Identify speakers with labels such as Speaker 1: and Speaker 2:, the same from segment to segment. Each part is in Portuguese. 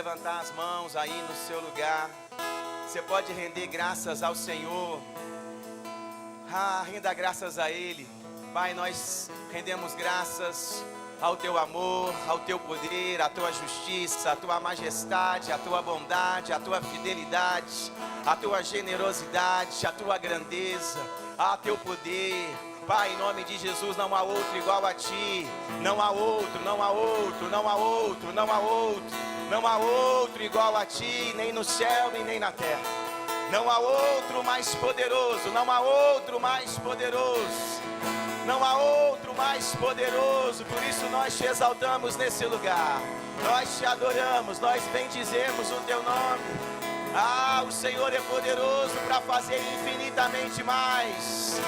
Speaker 1: levantar as mãos aí no seu lugar. Você pode render graças ao Senhor. Renda graças a Ele. Pai, nós rendemos graças ao Teu amor, ao Teu poder, à Tua justiça, à Tua majestade, à Tua bondade, à Tua fidelidade, à Tua generosidade, à Tua grandeza, ao Teu poder. Pai, em nome de Jesus, não há outro igual a Ti. Não há outro, não há outro, não há outro, não há outro. Não há outro igual a Ti, nem no céu e nem na terra. Não há outro mais poderoso, não há outro mais poderoso. Não há outro mais poderoso, por isso nós te exaltamos nesse lugar. Nós te adoramos, nós bendizemos o Teu nome. O Senhor é poderoso para fazer infinitamente mais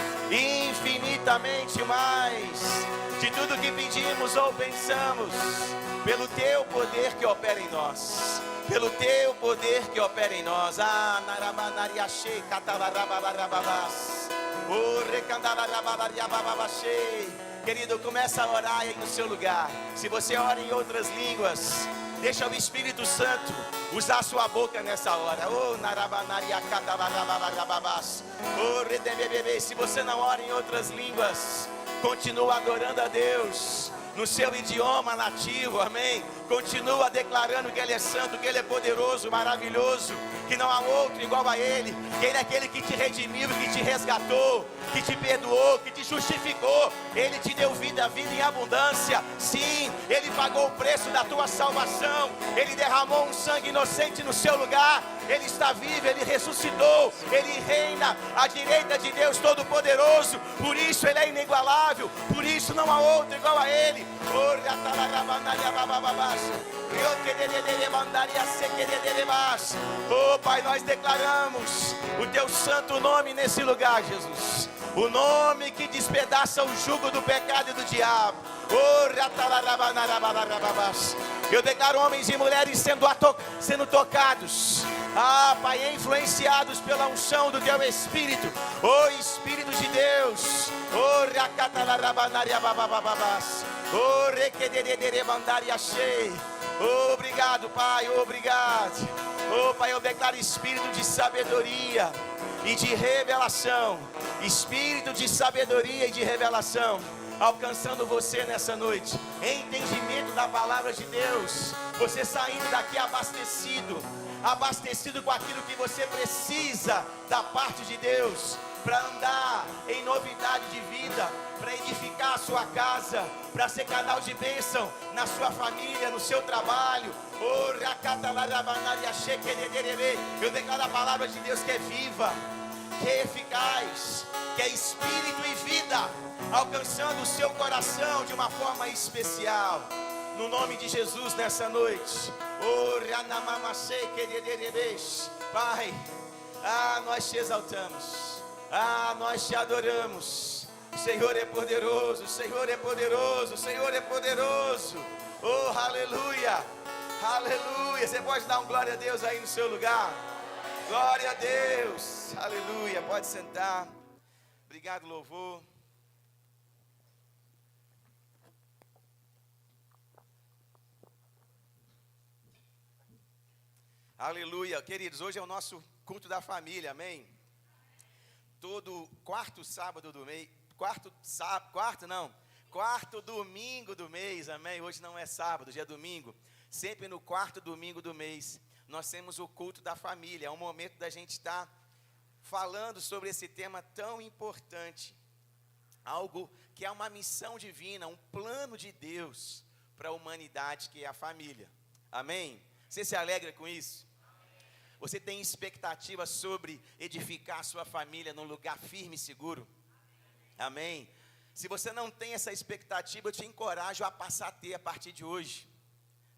Speaker 1: de tudo que pedimos ou pensamos, pelo Teu poder que opera em nós. Pelo Teu poder que opera em nós. Narabanariaxê, catalarababarababás. Querido, começa a orar aí no seu lugar. Se você ora em outras línguas, deixa o Espírito Santo usar a sua boca nessa hora. Se você não ora em outras línguas, continua adorando a Deus no seu idioma nativo, amém? Continua declarando que Ele é santo, que Ele é poderoso, maravilhoso, que não há outro igual a Ele, que Ele é aquele que te redimiu, que te resgatou, que te perdoou, que te justificou. Ele te deu vida, vida em abundância. Sim, Ele pagou o preço da tua salvação. Ele derramou um sangue inocente no seu lugar. Ele está vivo, Ele ressuscitou. Ele reina à direita de Deus Todo-Poderoso. Por isso Ele é inigualável. Por isso não há outro igual a Ele. Oh Pai, nós declaramos o Teu santo nome nesse lugar, Jesus. O nome que despedaça o jugo do pecado e do diabo. Eu declaro homens e mulheres sendo tocados, Pai, influenciados pela unção do Teu Espírito. Espírito de Deus. Obrigado, Pai, obrigado. Pai, eu declaro espírito de sabedoria e de revelação. Espírito de sabedoria e de revelação alcançando você nessa noite. Entendimento da palavra de Deus. Você saindo daqui abastecido com aquilo que você precisa da parte de Deus, para andar em novidade de vida, para edificar a sua casa, para ser canal de bênção na sua família, no seu trabalho. Eu declaro a palavra de Deus que é viva, que é eficaz, que é espírito e vida, alcançando o seu coração de uma forma especial. No nome de Jesus nessa noite. Pai, nós te exaltamos. Nós te adoramos. O Senhor é poderoso, o Senhor é poderoso, o Senhor é poderoso. Aleluia, aleluia. Você pode dar um glória a Deus aí no seu lugar? Glória a Deus, aleluia. Pode sentar. Obrigado, louvor. Aleluia, queridos, hoje é o nosso culto da família, amém? Todo quarto domingo do mês, amém? Hoje não é sábado, hoje é domingo. Sempre no quarto domingo do mês, nós temos o culto da família. É um momento da gente estar falando sobre esse tema tão importante. Algo que é uma missão divina, um plano de Deus para a humanidade, que é a família. Amém? Você se alegra com isso? Você tem expectativa sobre edificar a sua família num lugar firme e seguro? Amém? Se você não tem essa expectativa, eu te encorajo a passar a ter a partir de hoje.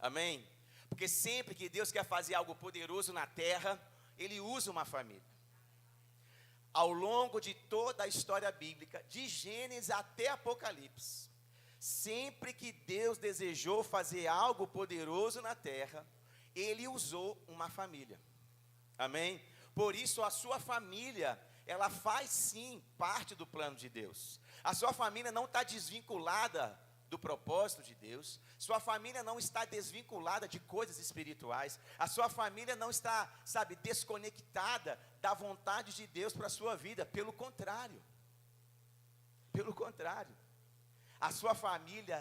Speaker 1: Amém? Porque sempre que Deus quer fazer algo poderoso na terra, Ele usa uma família. Ao longo de toda a história bíblica, de Gênesis até Apocalipse, sempre que Deus desejou fazer algo poderoso na terra, Ele usou uma família. Amém? Por isso a sua família, ela faz sim parte do plano de Deus. A sua família não está desvinculada do propósito de Deus, sua família não está desvinculada de coisas espirituais, a sua família não está, desconectada da vontade de Deus para a sua vida, pelo contrário, a sua família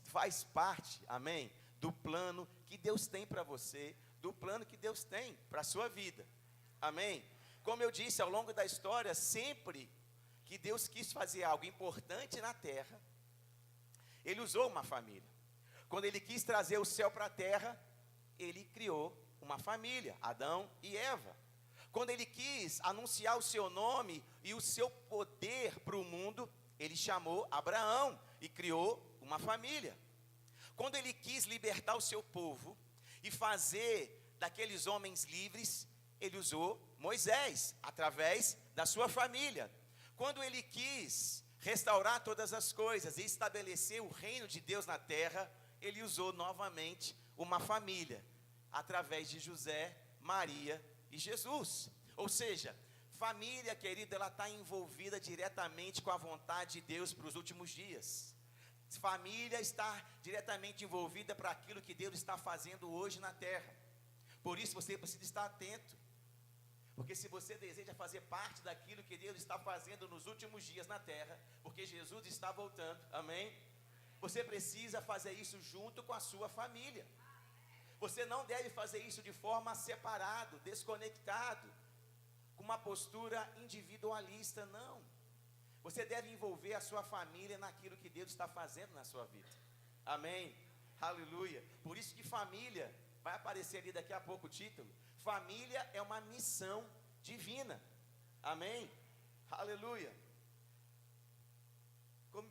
Speaker 1: faz parte, amém, do plano que Deus tem para você, do plano que Deus tem para a sua vida, amém. Como eu disse, ao longo da história, sempre que Deus quis fazer algo importante na terra, Ele usou uma família. Quando Ele quis trazer o céu para a terra, Ele criou uma família, Adão e Eva. Quando Ele quis anunciar o seu nome e o seu poder para o mundo, Ele chamou Abraão e criou uma família. Quando Ele quis libertar o seu povo e fazer daqueles homens livres, Ele usou Moisés, através da sua família. Quando Ele quis restaurar todas as coisas e estabelecer o reino de Deus na terra, Ele usou novamente uma família, através de José, Maria e Jesus. Ou seja, família, querida, ela está envolvida diretamente com a vontade de Deus para os últimos dias. Família está diretamente envolvida para aquilo que Deus está fazendo hoje na terra. Por isso você precisa estar atento. Porque se você deseja fazer parte daquilo que Deus está fazendo nos últimos dias na terra, porque Jesus está voltando, amém? Você precisa fazer isso junto com a sua família. Você não deve fazer isso de forma separado, desconectado, com uma postura individualista, não. Você deve envolver a sua família naquilo que Deus está fazendo na sua vida, amém? Aleluia. Por isso que família, vai aparecer ali daqui a pouco o título, família é uma missão divina, amém? Aleluia.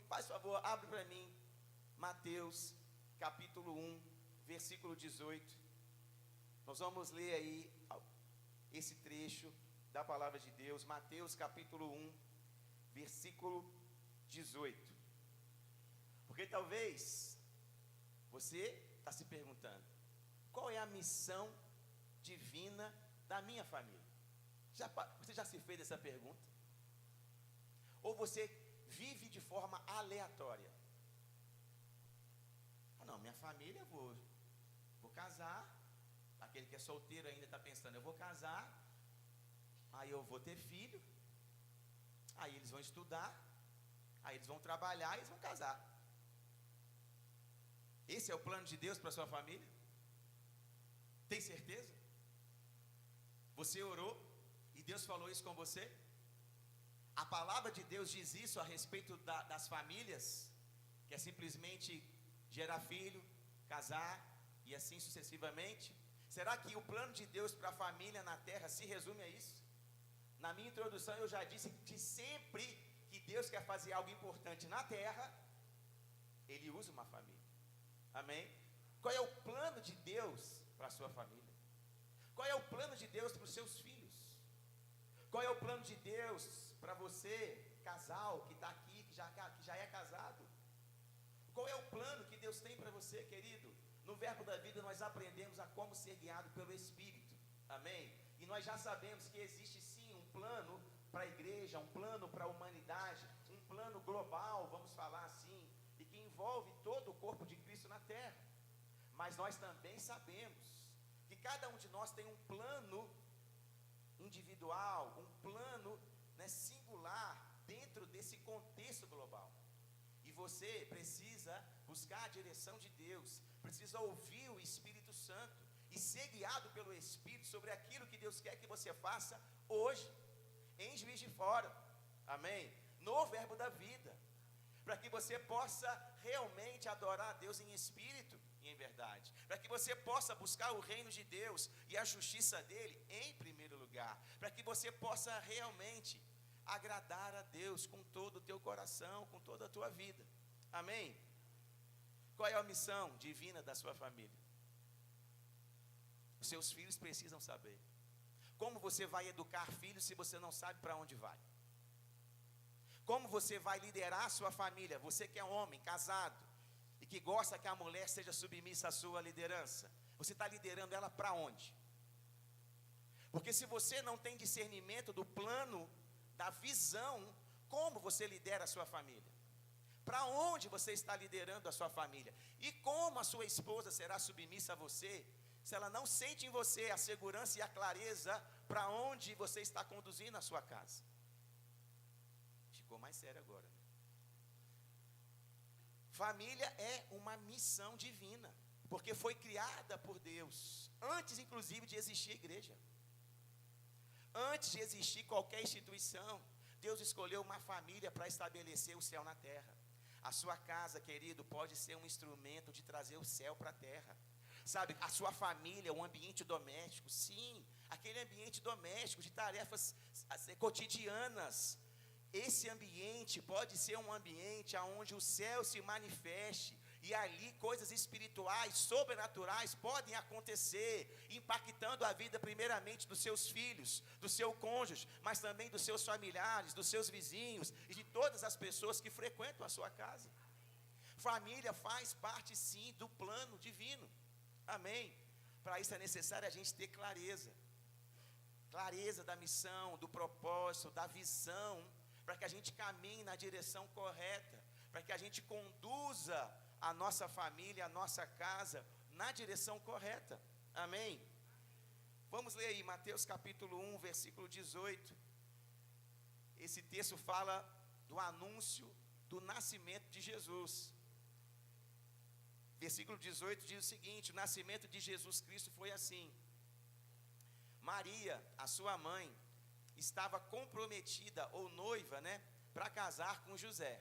Speaker 1: Faz favor, abre para mim, Mateus, capítulo 1, versículo 18, nós vamos ler aí, esse trecho da palavra de Deus, Mateus, capítulo 1, versículo 18, porque talvez, você está se perguntando, qual é a missão divina da minha família? Você já se fez essa pergunta? Ou você vive de forma aleatória? Não, minha família, eu vou casar. Aquele que é solteiro ainda está pensando, eu vou casar, aí eu vou ter filho, aí eles vão estudar, aí eles vão trabalhar e eles vão casar. Esse é o plano de Deus para a sua família? Tem certeza? Você orou e Deus falou isso com você? A palavra de Deus diz isso a respeito das famílias, que é simplesmente gerar filho, casar e assim sucessivamente? Será que o plano de Deus para a família na terra se resume a isso? Na minha introdução eu já disse que sempre que Deus quer fazer algo importante na terra, Ele usa uma família, amém? Qual é o plano de Deus para a sua família? Qual é o plano de Deus para os seus filhos? Qual é o plano de Deus para você, casal, que está aqui, que já é casado? Qual é o plano que Deus tem para você, querido? No Verbo da Vida nós aprendemos a como ser guiado pelo Espírito, amém? E nós já sabemos que existe sim um plano para a igreja, um plano para a humanidade, um plano global, vamos falar assim, e que envolve todo o corpo de Cristo na terra. Mas nós também sabemos que cada um de nós tem um plano individual, um plano, singular, dentro desse contexto global. E você precisa buscar a direção de Deus, precisa ouvir o Espírito Santo e ser guiado pelo Espírito sobre aquilo que Deus quer que você faça hoje, em Juiz de Fora, amém? No Verbo da Vida, para que você possa realmente adorar a Deus em espírito e em verdade, para que você possa buscar o reino de Deus e a justiça dele em primeiro lugar, para que você possa realmente agradar a Deus com todo o teu coração, com toda a tua vida, amém? Qual é a missão divina da sua família? Os seus filhos precisam saber. Como você vai educar filhos se você não sabe para onde vai? Como você vai liderar a sua família? Você que é homem, casado, e que gosta que a mulher seja submissa à sua liderança, você está liderando ela para onde? Porque se você não tem discernimento do plano, da visão, como você lidera a sua família? Para onde você está liderando a sua família? E como a sua esposa será submissa a você, se ela não sente em você a segurança e a clareza para onde você está conduzindo a sua casa? Ficou mais sério agora. Família é uma missão divina, porque foi criada por Deus, antes inclusive de existir a igreja. Antes de existir qualquer instituição, Deus escolheu uma família para estabelecer o céu na terra. A sua casa, querido, pode ser um instrumento de trazer o céu para a terra. Sabe, a sua família, um ambiente doméstico, sim, aquele ambiente doméstico de tarefas cotidianas. Esse ambiente pode ser um ambiente onde o céu se manifeste, e ali coisas espirituais, sobrenaturais podem acontecer, impactando a vida primeiramente dos seus filhos, do seu cônjuge, mas também dos seus familiares, dos seus vizinhos e de todas as pessoas que frequentam a sua casa. Família faz parte sim do plano divino, amém? Para isso é necessário a gente ter clareza da missão, do propósito, da visão, para que a gente caminhe na direção correta, para que a gente conduza a nossa família, a nossa casa, na direção correta, amém? Vamos ler aí, Mateus capítulo 1, versículo 18, esse texto fala do anúncio do nascimento de Jesus. Versículo 18 diz o seguinte: o nascimento de Jesus Cristo foi assim: Maria, a sua mãe, estava comprometida ou noiva, para casar com José.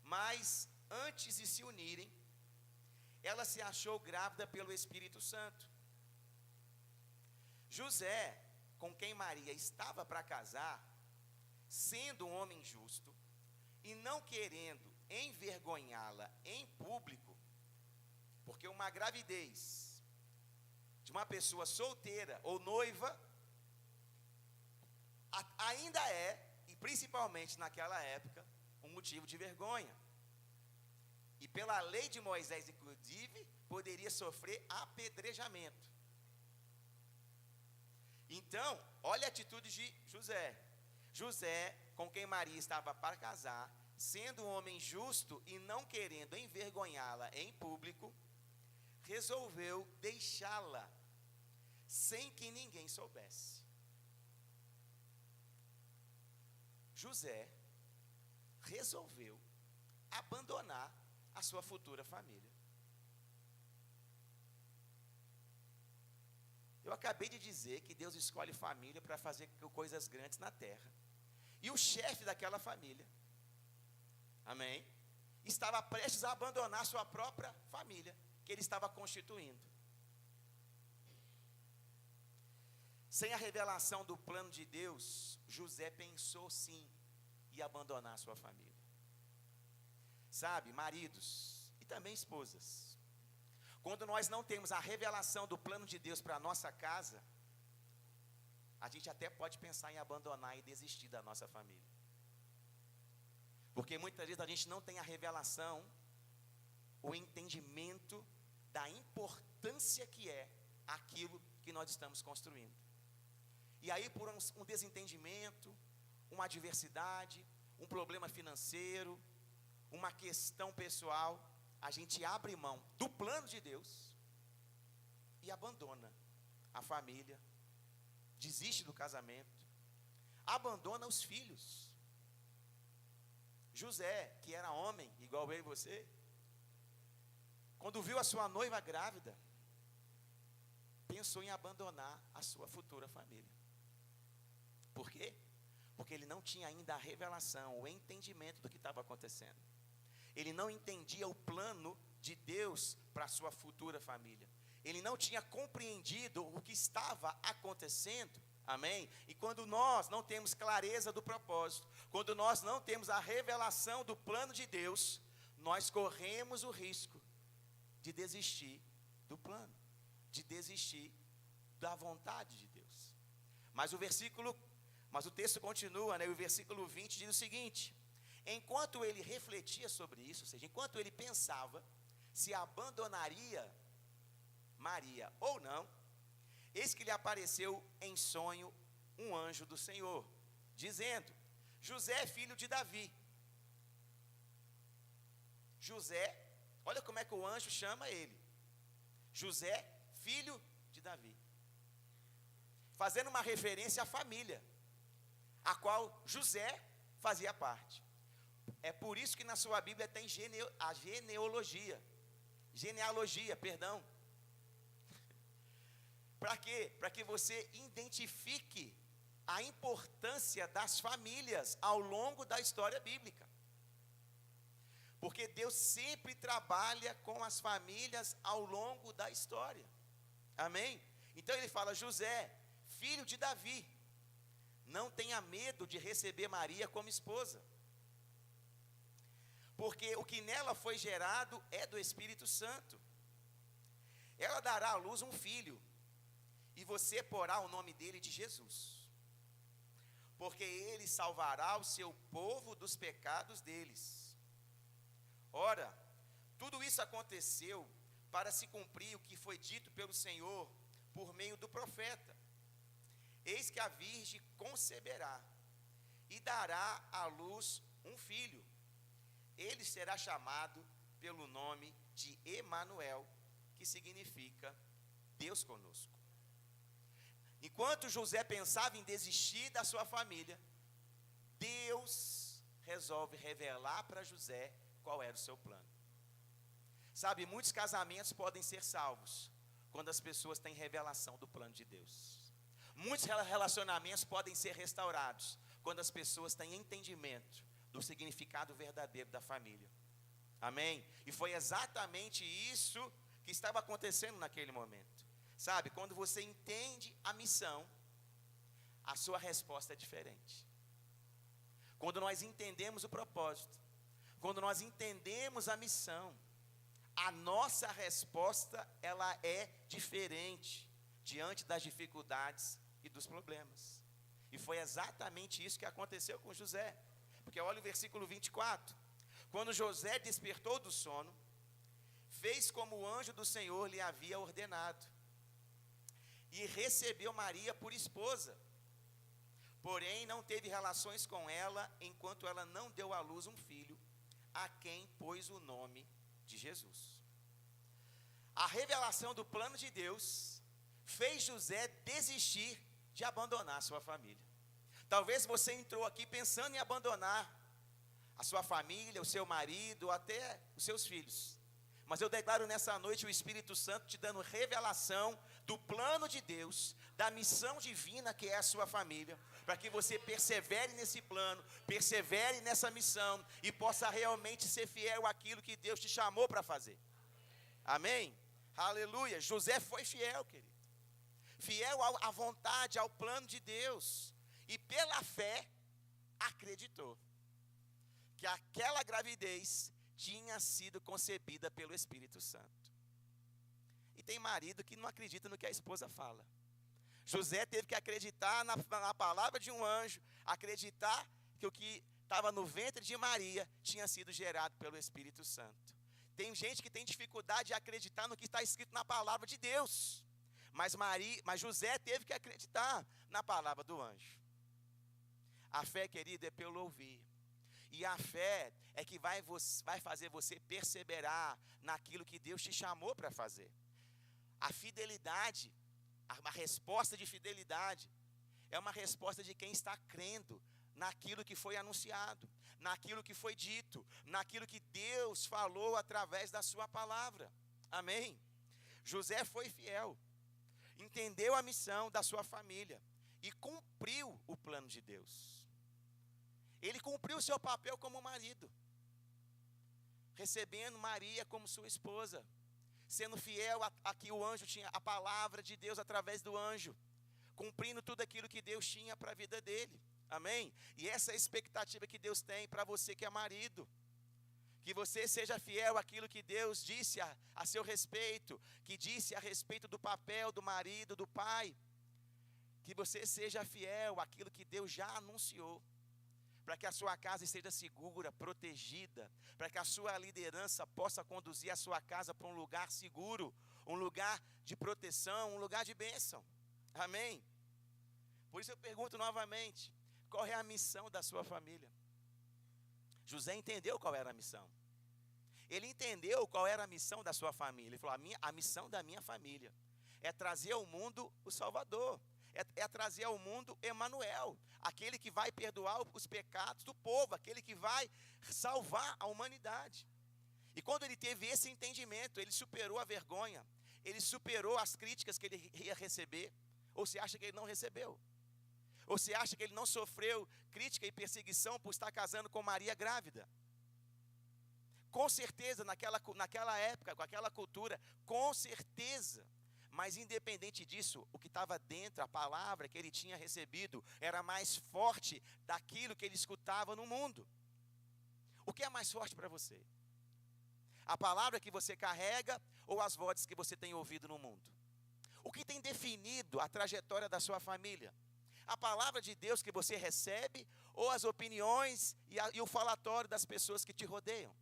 Speaker 1: Mas antes de se unirem, ela se achou grávida pelo Espírito Santo. José, com quem Maria estava para casar, sendo um homem justo e não querendo envergonhá-la em público, porque uma gravidez de uma pessoa solteira ou noiva ainda é, e principalmente naquela época, um motivo de vergonha. E pela lei de Moisés, inclusive, poderia sofrer apedrejamento. Então, olha a atitude de José. José, com quem Maria estava para casar, sendo um homem justo e não querendo envergonhá-la em público, resolveu deixá-la sem que ninguém soubesse. José resolveu abandonar a sua futura família. Eu acabei de dizer que Deus escolhe família para fazer coisas grandes na terra. E o chefe daquela família, amém, estava prestes a abandonar sua própria família, que ele estava constituindo. Sem a revelação do plano de Deus, José pensou sim em abandonar a sua família. Sabe, maridos e também esposas, quando nós não temos a revelação do plano de Deus para a nossa casa, a gente até pode pensar em abandonar e desistir da nossa família. Porque muitas vezes a gente não tem a revelação, o entendimento da importância que é aquilo que nós estamos construindo. E aí, por um desentendimento, uma adversidade, um problema financeiro, uma questão pessoal, a gente abre mão do plano de Deus e abandona a família, desiste do casamento, abandona os filhos. José, que era homem, igual eu e você, quando viu a sua noiva grávida, pensou em abandonar a sua futura família. Por quê? Porque ele não tinha ainda a revelação, o entendimento do que estava acontecendo. Ele não entendia o plano de Deus para a sua futura família. Ele não tinha compreendido o que estava acontecendo. Amém? E quando nós não temos clareza do propósito, quando nós não temos a revelação do plano de Deus, nós corremos o risco de desistir do plano, de desistir da vontade de Deus. Mas o texto continua, e o versículo 20 diz o seguinte: enquanto ele refletia sobre isso, ou seja, enquanto ele pensava se abandonaria Maria ou não, eis que lhe apareceu em sonho um anjo do Senhor, dizendo: José, filho de Davi, José, olha como é que o anjo chama ele. José, filho de Davi. Fazendo uma referência à família, a qual José fazia parte. É por isso que na sua Bíblia tem a genealogia, perdão. Para quê? Para que você identifique a importância das famílias ao longo da história bíblica. Porque Deus sempre trabalha com as famílias ao longo da história. Amém? Então ele fala: José, filho de Davi, não tenha medo de receber Maria como esposa, porque o que nela foi gerado é do Espírito Santo. Ela dará à luz um filho, e você porá o nome dele de Jesus, porque ele salvará o seu povo dos pecados deles. Ora, tudo isso aconteceu para se cumprir o que foi dito pelo Senhor por meio do profeta: eis que a virgem conceberá e dará à luz um filho. Ele será chamado pelo nome de Emanuel, que significa Deus conosco. Enquanto José pensava em desistir da sua família, Deus resolve revelar para José qual era o seu plano. Sabe, muitos casamentos podem ser salvos quando as pessoas têm revelação do plano de Deus. Muitos relacionamentos podem ser restaurados quando as pessoas têm entendimento do significado verdadeiro da família. Amém? E foi exatamente isso que estava acontecendo naquele momento. Sabe, quando você entende a missão, a sua resposta é diferente. Quando nós entendemos o propósito, quando nós entendemos a missão, a nossa resposta, ela é diferente diante das dificuldades e dos problemas. E foi exatamente isso que aconteceu com José. Porque olha o versículo 24. Quando José despertou do sono, fez como o anjo do Senhor lhe havia ordenado, e recebeu Maria por esposa. Porém, não teve relações com ela, enquanto ela não deu à luz um filho, a quem pôs o nome de Jesus. A revelação do plano de Deus fez José desistir de abandonar a sua família. Talvez você entrou aqui pensando em abandonar a sua família, o seu marido, até os seus filhos. Mas eu declaro nessa noite o Espírito Santo te dando revelação do plano de Deus, da missão divina que é a sua família, para que você persevere nesse plano, persevere nessa missão e possa realmente ser fiel àquilo que Deus te chamou para fazer. Amém? Aleluia. José foi fiel, querido. Fiel à vontade, ao plano de Deus. E pela fé, acreditou que aquela gravidez tinha sido concebida pelo Espírito Santo. E tem marido que não acredita no que a esposa fala. José teve que acreditar na palavra de um anjo, acreditar que o que estava no ventre de Maria tinha sido gerado pelo Espírito Santo. Tem gente que tem dificuldade de acreditar no que está escrito na palavra de Deus. Mas José teve que acreditar na palavra do anjo. A fé, querido, é pelo ouvir. E a fé é que vai fazer você perseverar naquilo que Deus te chamou para fazer. A fidelidade, uma resposta de fidelidade, é uma resposta de quem está crendo naquilo que foi anunciado, naquilo que foi dito, naquilo que Deus falou através da sua palavra. Amém? José foi fiel, entendeu a missão da sua família e cumpriu o plano de Deus. Ele cumpriu o seu papel como marido, recebendo Maria como sua esposa, sendo fiel a que o anjo tinha, a palavra de Deus através do anjo, cumprindo tudo aquilo que Deus tinha para a vida dele. Amém? E essa é a expectativa que Deus tem para você que é marido. Que você seja fiel àquilo que Deus disse a seu respeito, que disse a respeito do papel do marido, do pai. Que você seja fiel àquilo que Deus já anunciou, para que a sua casa esteja segura, protegida, para que a sua liderança possa conduzir a sua casa para um lugar seguro, um lugar de proteção, um lugar de bênção. Amém? Por isso eu pergunto novamente, qual é a missão da sua família? José entendeu qual era a missão. Ele entendeu qual era a missão da sua família. Ele falou: a missão da minha família é trazer ao mundo o Salvador, é trazer ao mundo Emanuel, aquele que vai perdoar os pecados do povo, aquele que vai salvar a humanidade. E quando ele teve esse entendimento, ele superou a vergonha, ele superou as críticas que ele ia receber. Ou você acha que ele não recebeu? Ou você acha que ele não sofreu crítica e perseguição por estar casando com Maria grávida? Com certeza, naquela época, com aquela cultura, com certeza. Mas independente disso, o que estava dentro, a palavra que ele tinha recebido, era mais forte daquilo que ele escutava no mundo. O que é mais forte para você? A palavra que você carrega ou as vozes que você tem ouvido no mundo? O que tem definido a trajetória da sua família? A palavra de Deus que você recebe ou as opiniões e o falatório das pessoas que te rodeiam?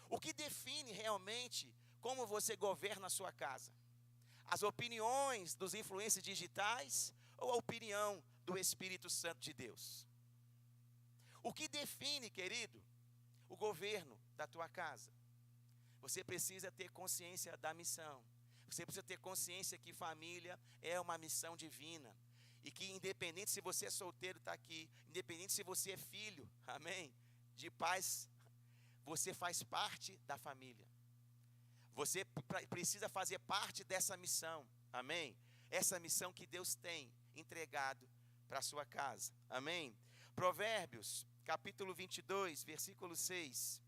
Speaker 1: O que define realmente como você governa a sua casa? As opiniões dos influencers digitais ou a opinião do Espírito Santo de Deus? O que define, querido, o governo da tua casa? Você precisa ter consciência da missão. Você precisa ter consciência que família é uma missão divina. E que independente se você é solteiro, está aqui, independente se você é filho, amém, de pais, você faz parte da família. Você precisa fazer parte dessa missão, amém? Essa missão que Deus tem entregado para a sua casa, amém? Provérbios, capítulo 22, versículo 6.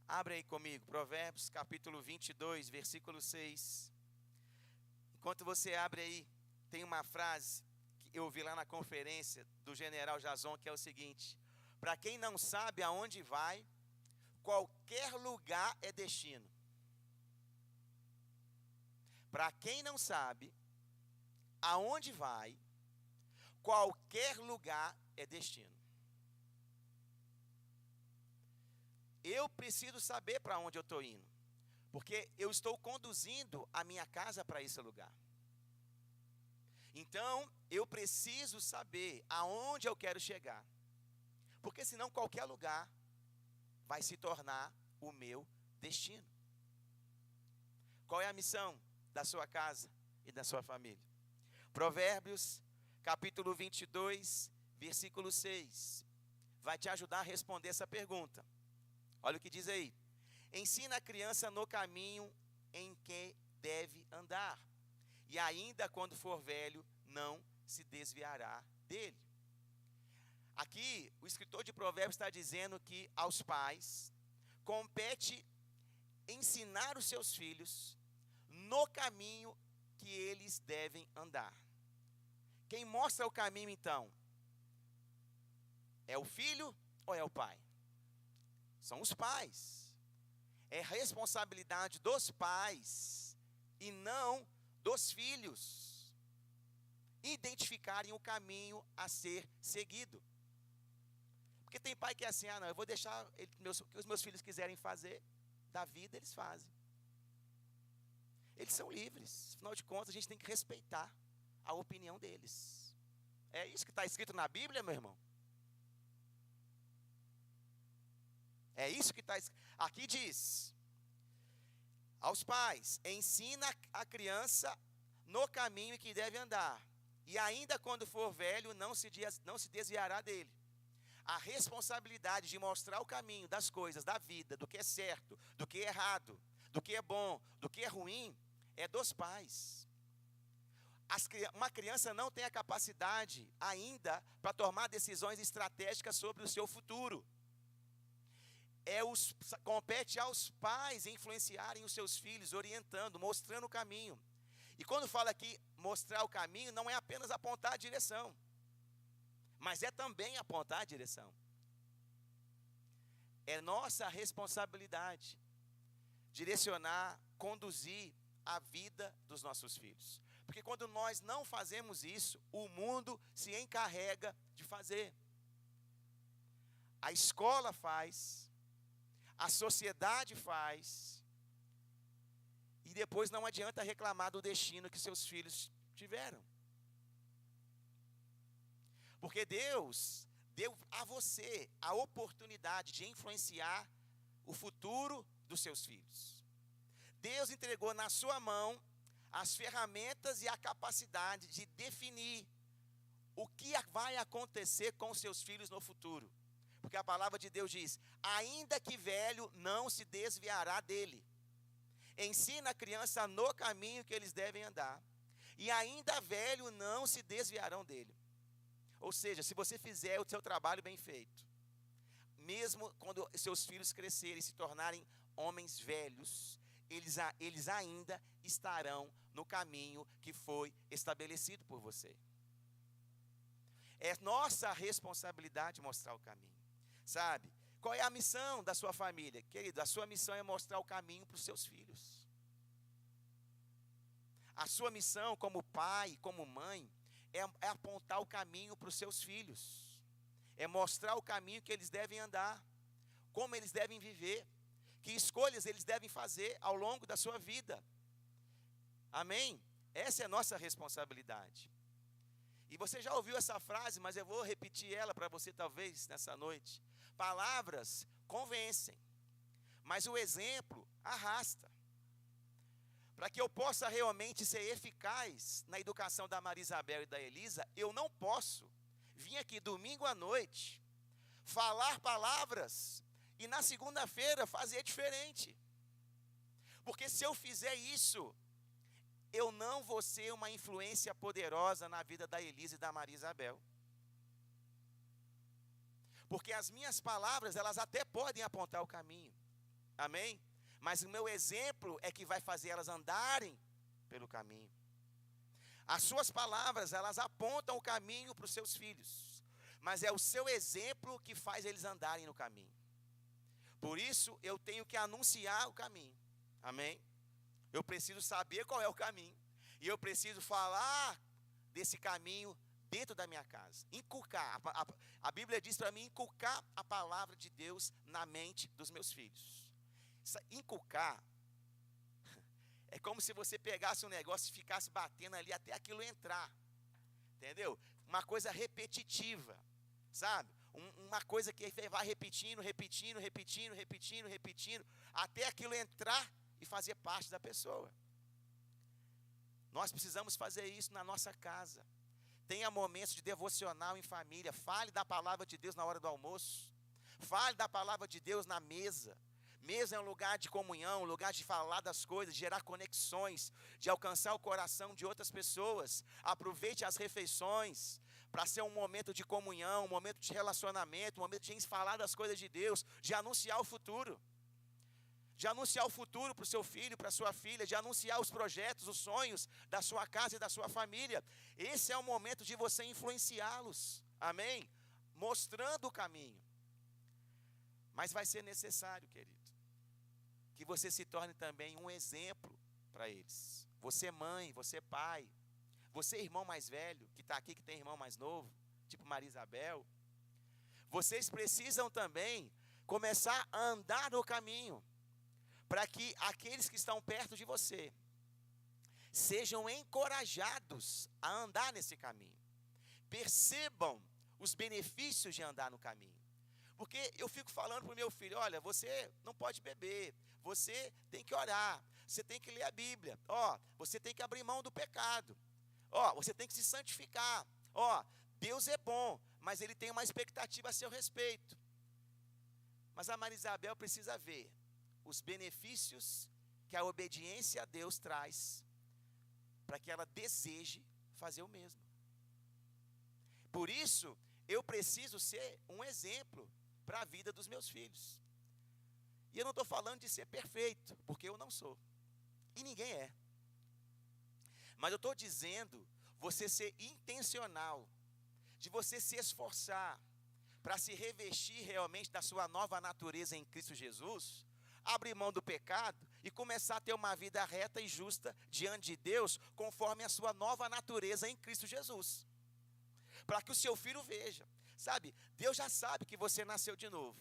Speaker 1: Abre aí comigo, Provérbios, capítulo 22, versículo 6. Enquanto você abre aí, tem uma frase que eu ouvi lá na conferência do general Jason, que é o seguinte: para quem não sabe aonde vai, qualquer lugar é destino. Para quem não sabe aonde vai, qualquer lugar é destino. Eu preciso saber para onde eu estou indo, porque eu estou conduzindo a minha casa para esse lugar. Então, eu preciso saber aonde eu quero chegar, porque senão qualquer lugar vai se tornar o meu destino. Qual é a missão da sua casa e da sua família? Provérbios, capítulo 22, versículo 6, vai te ajudar a responder essa pergunta. Olha o que diz aí: ensina a criança no caminho em que deve andar, e ainda quando for velho, não se desviará dele. Aqui, o escritor de Provérbios está dizendo que aos pais compete ensinar os seus filhos no caminho que eles devem andar. Quem mostra o caminho, então, é o filho ou é o pai? São os pais. É responsabilidade dos pais e não dos filhos identificarem o caminho a ser seguido. Porque tem pai que é assim: ah, não, eu vou deixar o que os meus filhos quiserem fazer da vida, eles fazem. Eles são livres. Afinal de contas, a gente tem que respeitar a opinião deles. É isso que está escrito na Bíblia, meu irmão? É isso que está escrito. Aqui diz: aos pais, ensina a criança no caminho em que deve andar, e ainda quando for velho, não se desviará dele. A responsabilidade de mostrar o caminho das coisas, da vida, do que é certo, do que é errado, do que é bom, do que é ruim, é dos pais. Uma criança não tem a capacidade ainda para tomar decisões estratégicas sobre o seu futuro. Compete aos pais influenciarem os seus filhos, orientando, mostrando o caminho. E quando fala aqui mostrar o caminho, não é apenas apontar a direção, mas é também apontar a direção. É nossa responsabilidade direcionar, conduzir a vida dos nossos filhos. Porque quando nós não fazemos isso, o mundo se encarrega de fazer. A escola faz, a sociedade faz, e depois não adianta reclamar do destino que seus filhos tiveram. Porque Deus deu a você a oportunidade de influenciar o futuro dos seus filhos. Deus entregou na sua mão as ferramentas e a capacidade de definir o que vai acontecer com os seus filhos no futuro. Porque a palavra de Deus diz: ainda que velho, não se desviará dele. Ensina a criança no caminho que eles devem andar, e ainda velho, não se desviarão dele. Ou seja, se você fizer o seu trabalho bem feito, mesmo quando seus filhos crescerem e se tornarem homens velhos, eles ainda estarão no caminho que foi estabelecido por você. É nossa responsabilidade mostrar o caminho. Sabe? Qual é a missão da sua família? Querido, a sua missão é mostrar o caminho para os seus filhos. A sua missão como pai, como mãe, é apontar o caminho para os seus filhos. É mostrar o caminho que eles devem andar, como eles devem viver, que escolhas eles devem fazer ao longo da sua vida. Amém? Essa é a nossa responsabilidade. E você já ouviu essa frase, mas eu vou repetir ela para você talvez nessa noite. Palavras convencem, mas o exemplo arrasta. Para que eu possa realmente ser eficaz na educação da Maria Isabel e da Elisa, eu não posso vir aqui domingo à noite, falar palavras e na segunda-feira fazer diferente. Porque se eu fizer isso, eu não vou ser uma influência poderosa na vida da Elisa e da Maria Isabel. Porque as minhas palavras, elas até podem apontar o caminho. Amém? Mas o meu exemplo é que vai fazer elas andarem pelo caminho. As suas palavras, elas apontam o caminho para os seus filhos. Mas é o seu exemplo que faz eles andarem no caminho. Por isso, eu tenho que anunciar o caminho. Amém? Eu preciso saber qual é o caminho. E eu preciso falar desse caminho dentro da minha casa. Inculcar. A Bíblia diz para mim, inculcar a palavra de Deus na mente dos meus filhos. Inculcar é como se você pegasse um negócio e ficasse batendo ali até aquilo entrar. Entendeu? Uma coisa repetitiva. Sabe? Uma coisa que vai repetindo, até aquilo entrar e fazer parte da pessoa. Nós precisamos fazer isso na nossa casa. Tenha momentos de devocional em família. Fale da palavra de Deus na hora do almoço. Fale da palavra de Deus na mesa. Mesa é um lugar de comunhão, um lugar de falar das coisas, de gerar conexões, de alcançar o coração de outras pessoas. Aproveite as refeições para ser um momento de comunhão, um momento de relacionamento, um momento de falar das coisas de Deus, de anunciar o futuro. De anunciar o futuro para o seu filho, para a sua filha, de anunciar os projetos, os sonhos da sua casa e da sua família. Esse é o momento de você influenciá-los, amém? Mostrando o caminho. Mas vai ser necessário, querido, que você se torne também um exemplo para eles. Você mãe, você pai, você irmão mais velho, que está aqui, que tem irmão mais novo, tipo Maria Isabel. Vocês precisam também começar a andar no caminho, para que aqueles que estão perto de você sejam encorajados a andar nesse caminho. Percebam os benefícios de andar no caminho. Porque eu fico falando para o meu filho, olha, você não pode beber, você tem que orar, você tem que ler a Bíblia, você tem que abrir mão do pecado, você tem que se santificar, Deus é bom, mas Ele tem uma expectativa a seu respeito. Mas a Maria Isabel precisa ver os benefícios que a obediência a Deus traz, para que ela deseje fazer o mesmo. Por isso, eu preciso ser um exemplo para a vida dos meus filhos. E eu não estou falando de ser perfeito, porque eu não sou. E ninguém é. Mas eu estou dizendo, você ser intencional, de você se esforçar para se revestir realmente da sua nova natureza em Cristo Jesus, abrir mão do pecado e começar a ter uma vida reta e justa diante de Deus, conforme a sua nova natureza em Cristo Jesus. Para que o seu filho veja. Sabe, Deus já sabe que você nasceu de novo,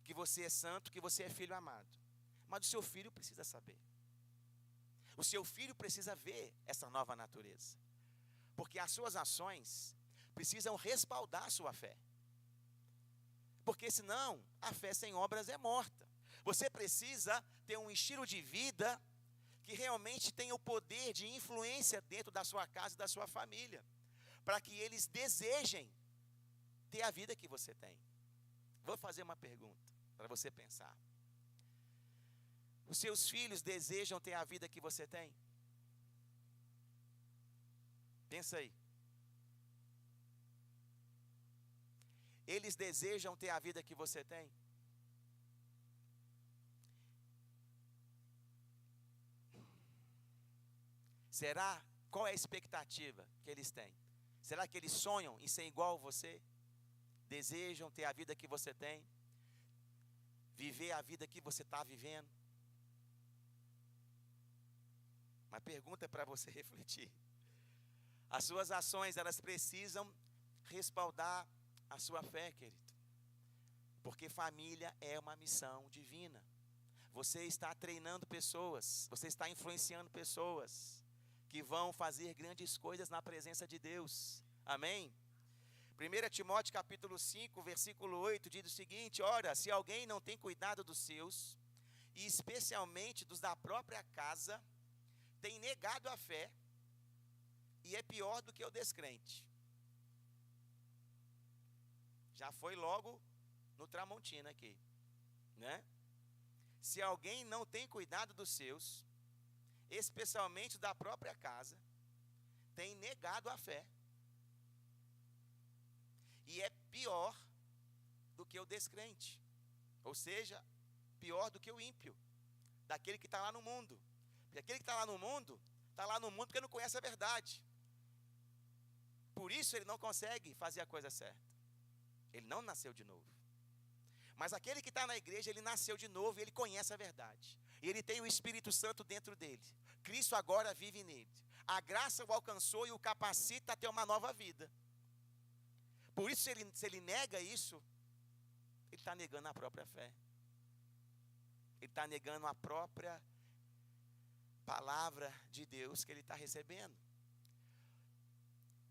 Speaker 1: que você é santo, que você é filho amado. Mas o seu filho precisa saber. O seu filho precisa ver essa nova natureza. Porque as suas ações precisam respaldar a sua fé. Porque senão, a fé sem obras é morta. Você precisa ter um estilo de vida que realmente tenha o poder de influência dentro da sua casa e da sua família, para que eles desejem ter a vida que você tem. Vou fazer uma pergunta para você pensar. Os seus filhos desejam ter a vida que você tem? Pensa aí. Eles desejam ter a vida que você tem? Será? Qual é a expectativa que eles têm? Será que eles sonham em ser igual a você? Desejam ter a vida que você tem? Viver a vida que você está vivendo? Uma pergunta para você refletir. As suas ações, elas precisam respaldar a sua fé, querido. Porque família é uma missão divina. Você está treinando pessoas, você está influenciando pessoas que vão fazer grandes coisas na presença de Deus. Amém? 1 Timóteo capítulo 5, versículo 8 diz o seguinte: ora, se alguém não tem cuidado dos seus, e especialmente dos da própria casa, tem negado a fé, e é pior do que o descrente. Já foi logo no Tramontina aqui, né? Se alguém não tem cuidado dos seus, especialmente da própria casa, tem negado a fé, e é pior do que o descrente, ou seja, pior do que o ímpio, daquele que está lá no mundo. Porque aquele que está lá no mundo porque não conhece a verdade, por isso ele não consegue fazer a coisa certa, ele não nasceu de novo. Mas aquele que está na igreja, ele nasceu de novo, e ele conhece a verdade, e ele tem o Espírito Santo dentro dele, Cristo agora vive nele, a graça o alcançou e o capacita a ter uma nova vida. Por isso, se ele nega isso, ele está negando a própria fé, ele está negando a própria palavra de Deus que ele está recebendo.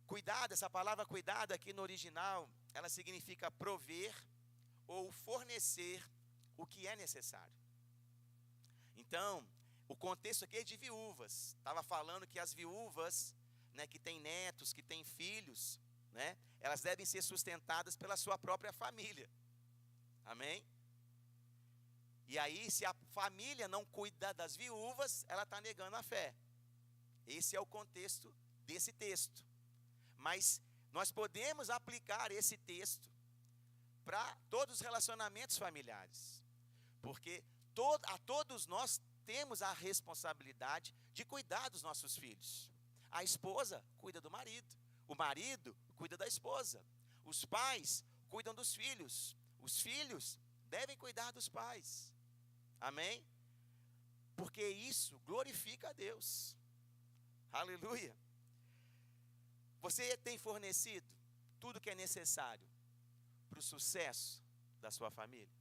Speaker 1: Cuidado, essa palavra cuidado aqui no original, ela significa prover ou fornecer o que é necessário. Então, o contexto aqui é de viúvas. Estava falando que as viúvas, né, que têm netos, que têm filhos, né, elas devem ser sustentadas pela sua própria família. Amém? E aí, se a família não cuida das viúvas, ela está negando a fé. Esse é o contexto desse texto. Mas nós podemos aplicar esse texto para todos os relacionamentos familiares, porque a todos nós temos a responsabilidade de cuidar dos nossos filhos. A esposa cuida do marido, o marido cuida da esposa, os pais cuidam dos filhos, os filhos devem cuidar dos pais. Amém? Porque isso glorifica a Deus. Aleluia. Você tem fornecido tudo que é necessário para o sucesso da sua família?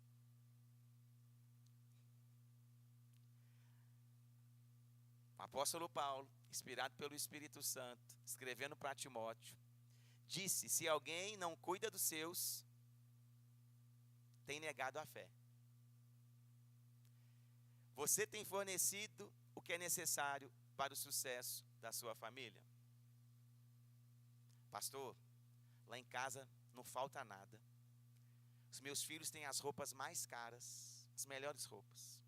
Speaker 1: O apóstolo Paulo, inspirado pelo Espírito Santo, escrevendo para Timóteo, disse: se alguém não cuida dos seus, tem negado a fé. Você tem fornecido o que é necessário para o sucesso da sua família? Pastor, lá em casa não falta nada. Os meus filhos têm as roupas mais caras, as melhores roupas.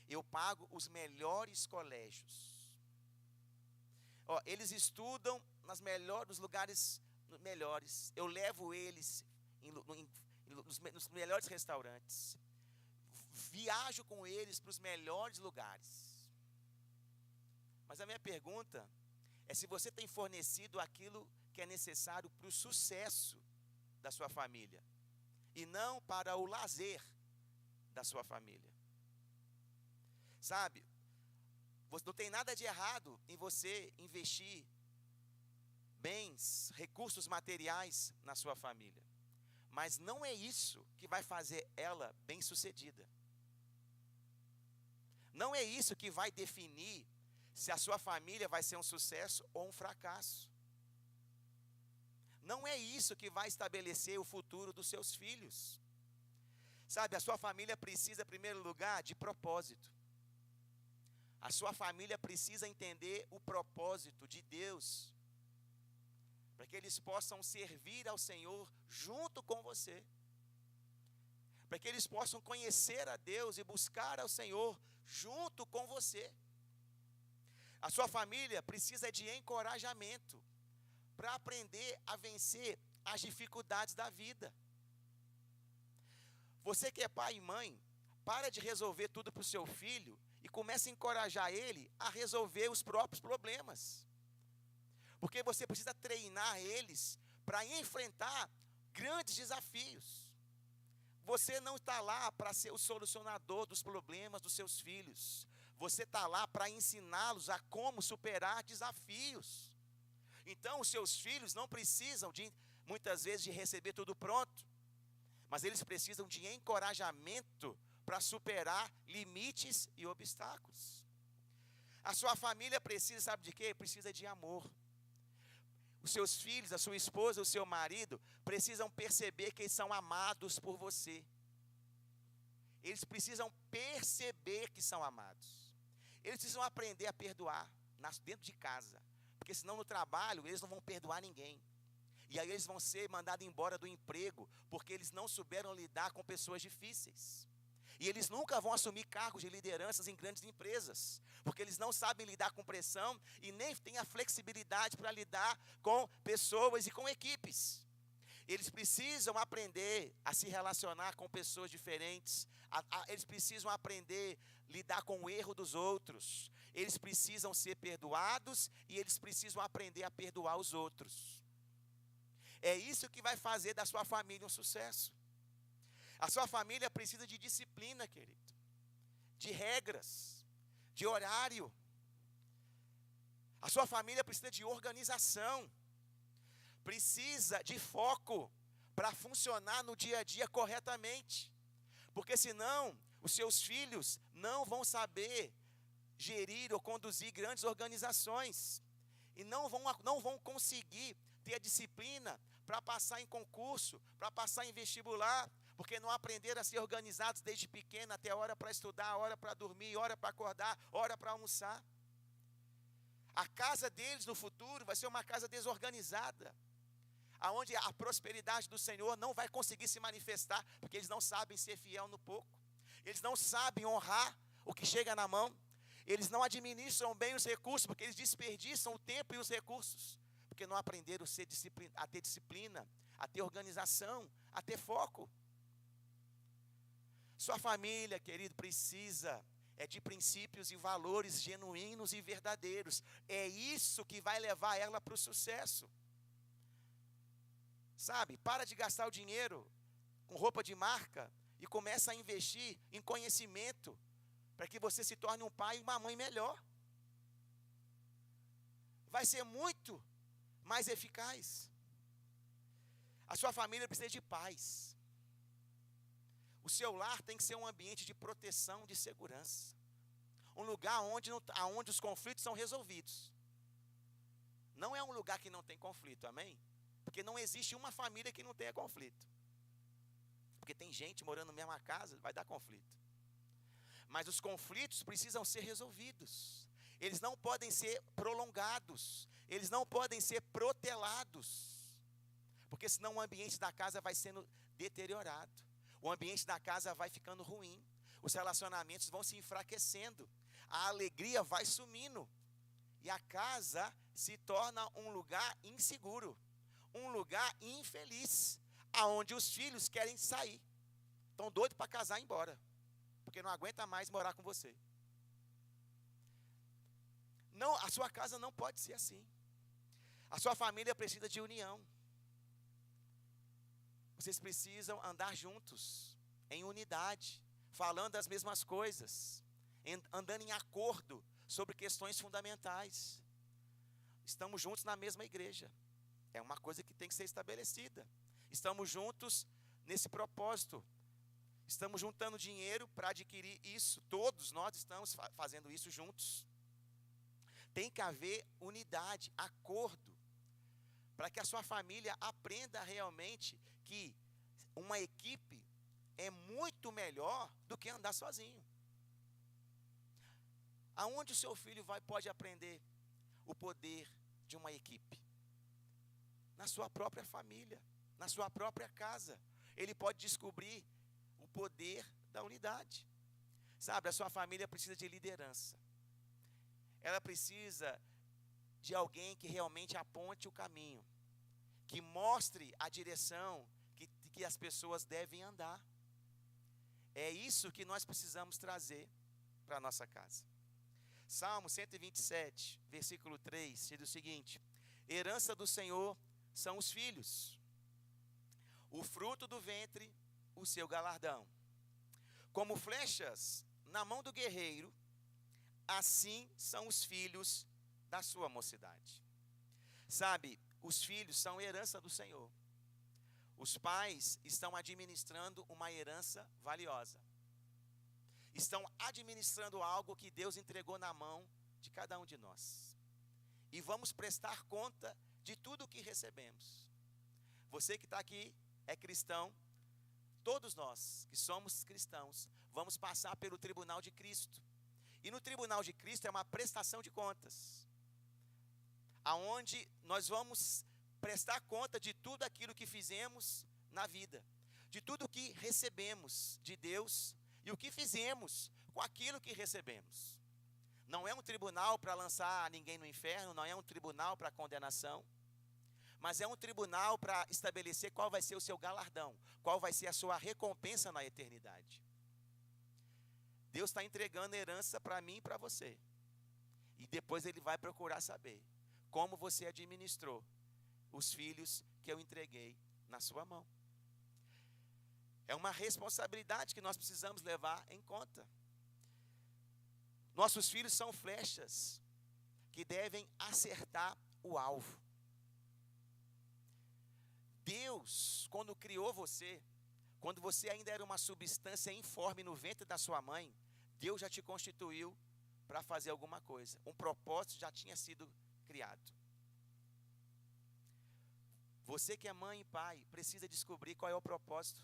Speaker 1: Eu pago os melhores colégios. Eles estudam nos lugares melhores. Eu levo eles nos melhores restaurantes. Viajo com eles para os melhores lugares. Mas a minha pergunta é se você tem fornecido aquilo que é necessário para o sucesso da sua família, e não para o lazer da sua família. Sabe, não tem nada de errado em você investir bens, recursos materiais na sua família, mas não é isso que vai fazer ela bem-sucedida. Não é isso que vai definir se a sua família vai ser um sucesso ou um fracasso. Não é isso que vai estabelecer o futuro dos seus filhos. Sabe, a sua família precisa, em primeiro lugar, de propósito. A sua família precisa entender o propósito de Deus, para que eles possam servir ao Senhor junto com você, para que eles possam conhecer a Deus e buscar ao Senhor junto com você. A sua família precisa de encorajamento para aprender a vencer as dificuldades da vida. Você que é pai e mãe, para de resolver tudo para o seu filho e comece a encorajar ele a resolver os próprios problemas. Porque você precisa treinar eles para enfrentar grandes desafios. Você não está lá para ser o solucionador dos problemas dos seus filhos. Você está lá para ensiná-los a como superar desafios. Então, os seus filhos não precisam, muitas vezes, de receber tudo pronto. Mas eles precisam de encorajamento para superar limites e obstáculos. A sua família precisa, sabe de quê? Precisa de amor. Os seus filhos, a sua esposa, o seu marido, precisam perceber que eles são amados por você. Eles precisam perceber que são amados. Eles precisam aprender a perdoar dentro de casa. Porque senão no trabalho eles não vão perdoar ninguém. E aí eles vão ser mandados embora do emprego, porque eles não souberam lidar com pessoas difíceis. E eles nunca vão assumir cargos de lideranças em grandes empresas, porque eles não sabem lidar com pressão e nem têm a flexibilidade para lidar com pessoas e com equipes. Eles precisam aprender a se relacionar com pessoas diferentes, eles precisam aprender a lidar com o erro dos outros, eles precisam ser perdoados e eles precisam aprender a perdoar os outros. É isso que vai fazer da sua família um sucesso. A sua família precisa de disciplina, querido, de regras, de horário. A sua família precisa de organização, precisa de foco para funcionar no dia a dia corretamente. Porque senão, os seus filhos não vão saber gerir ou conduzir grandes organizações. E não vão conseguir ter a disciplina para passar em concurso, para passar em vestibular, porque não aprenderam a ser organizados desde pequeno, até hora para estudar, hora para dormir, hora para acordar, hora para almoçar. A casa deles no futuro vai ser uma casa desorganizada, aonde a prosperidade do Senhor não vai conseguir se manifestar, porque eles não sabem ser fiel no pouco, eles não sabem honrar o que chega na mão, eles não administram bem os recursos, porque eles desperdiçam o tempo e os recursos, porque não aprenderam a ter disciplina, a ter organização, a ter foco. Sua família, querido, precisa de princípios e valores genuínos e verdadeiros. É isso que vai levar ela para o sucesso. Sabe, para de gastar o dinheiro com roupa de marca e começa a investir em conhecimento, para que você se torne um pai e uma mãe melhor. Vai ser muito mais eficaz. A sua família precisa de paz. O seu lar tem que ser um ambiente de proteção, de segurança. Um lugar onde os conflitos são resolvidos. Não é um lugar que não tem conflito, amém? Porque não existe uma família que não tenha conflito. Porque tem gente morando na mesma casa, vai dar conflito. Mas os conflitos precisam ser resolvidos. Eles não podem ser prolongados. Eles não podem ser protelados. Porque senão o ambiente da casa vai sendo deteriorado. O ambiente da casa vai ficando ruim. Os relacionamentos vão se enfraquecendo. A alegria vai sumindo. E a casa se torna um lugar inseguro. Um lugar infeliz. Aonde os filhos querem sair. Estão doidos para casar e ir embora. Porque não aguenta mais morar com você. Não, a sua casa não pode ser assim. A sua família precisa de união. Vocês precisam andar juntos, em unidade, falando as mesmas coisas, andando em acordo sobre questões fundamentais. Estamos juntos na mesma igreja. É uma coisa que tem que ser estabelecida. Estamos juntos nesse propósito. Estamos juntando dinheiro para adquirir isso. Todos nós estamos fazendo isso juntos. Tem que haver unidade, acordo, para que a sua família aprenda realmente que uma equipe é muito melhor do que andar sozinho. Aonde o seu filho pode aprender o poder de uma equipe? Na sua própria família, na sua própria casa. Ele pode descobrir o poder da unidade. Sabe, a sua família precisa de liderança. Ela precisa de alguém que realmente aponte o caminho, que mostre a direção que as pessoas devem andar. É isso que nós precisamos trazer para a nossa casa. Salmo 127, versículo 3, diz o seguinte: herança do Senhor são os filhos, o fruto do ventre, o seu galardão. Como flechas na mão do guerreiro, assim são os filhos da sua mocidade. Sabe, os filhos são herança do Senhor. Os pais estão administrando uma herança valiosa. Estão administrando algo que Deus entregou na mão de cada um de nós. E vamos prestar conta de tudo o que recebemos. Você que está aqui é cristão, todos nós que somos cristãos, vamos passar pelo tribunal de Cristo. E no tribunal de Cristo é uma prestação de contas, aonde nós vamos prestar conta de tudo aquilo que fizemos na vida, de tudo que recebemos de Deus e o que fizemos com aquilo que recebemos. Não é um tribunal para lançar ninguém no inferno, não é um tribunal para condenação, mas é um tribunal para estabelecer qual vai ser o seu galardão, qual vai ser a sua recompensa na eternidade. Deus está entregando herança para mim e para você. E depois Ele vai procurar saber como você administrou os filhos que eu entreguei na sua mão. É uma responsabilidade que nós precisamos levar em conta. Nossos filhos são flechas que devem acertar o alvo. Deus, quando criou você, quando você ainda era uma substância informe no ventre da sua mãe, Deus já te constituiu para fazer alguma coisa. Um propósito já tinha sido criado. Você que é mãe e pai, precisa descobrir qual é o propósito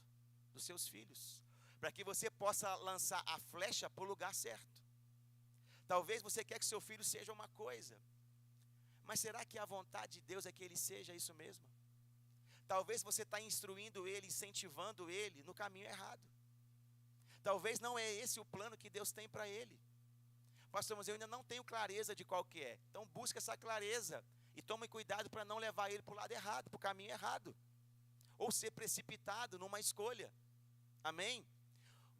Speaker 1: dos seus filhos, para que você possa lançar a flecha para o lugar certo. Talvez você quer que seu filho seja uma coisa, mas será que a vontade de Deus é que ele seja isso mesmo? Talvez você está instruindo ele, incentivando ele no caminho errado. Talvez não é esse o plano que Deus tem para ele. Pastor, mas eu ainda não tenho clareza de qual que é. Então busca essa clareza e tome cuidado para não levar ele para o lado errado, para o caminho errado, ou ser precipitado numa escolha. Amém?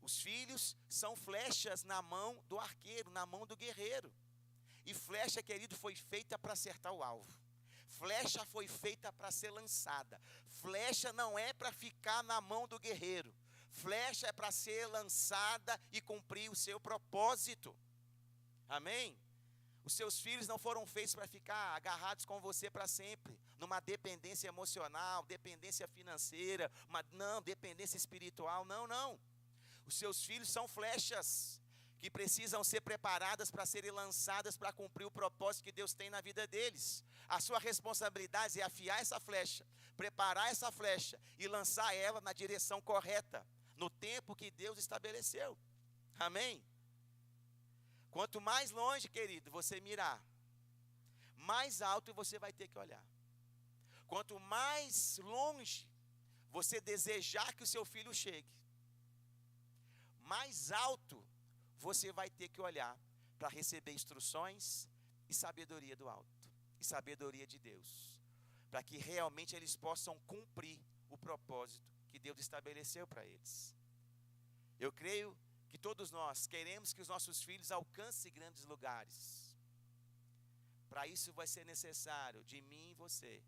Speaker 1: Os filhos são flechas na mão do arqueiro, na mão do guerreiro. E flecha, querido, foi feita para acertar o alvo. Flecha foi feita para ser lançada. Flecha não é para ficar na mão do guerreiro. Flecha é para ser lançada e cumprir o seu propósito. Amém? Os seus filhos não foram feitos para ficar agarrados com você para sempre, numa dependência emocional, dependência financeira, dependência espiritual, não. Os seus filhos são flechas que precisam ser preparadas para serem lançadas para cumprir o propósito que Deus tem na vida deles. A sua responsabilidade é afiar essa flecha, preparar essa flecha e lançar ela na direção correta, no tempo que Deus estabeleceu. Amém? Quanto mais longe, querido, você mirar, mais alto você vai ter que olhar. Quanto mais longe você desejar que o seu filho chegue, mais alto você vai ter que olhar para receber instruções e sabedoria do alto, e sabedoria de Deus, para que realmente eles possam cumprir o propósito que Deus estabeleceu para eles. Eu creio que todos nós queremos que os nossos filhos alcancem grandes lugares. Para isso vai ser necessário de mim e você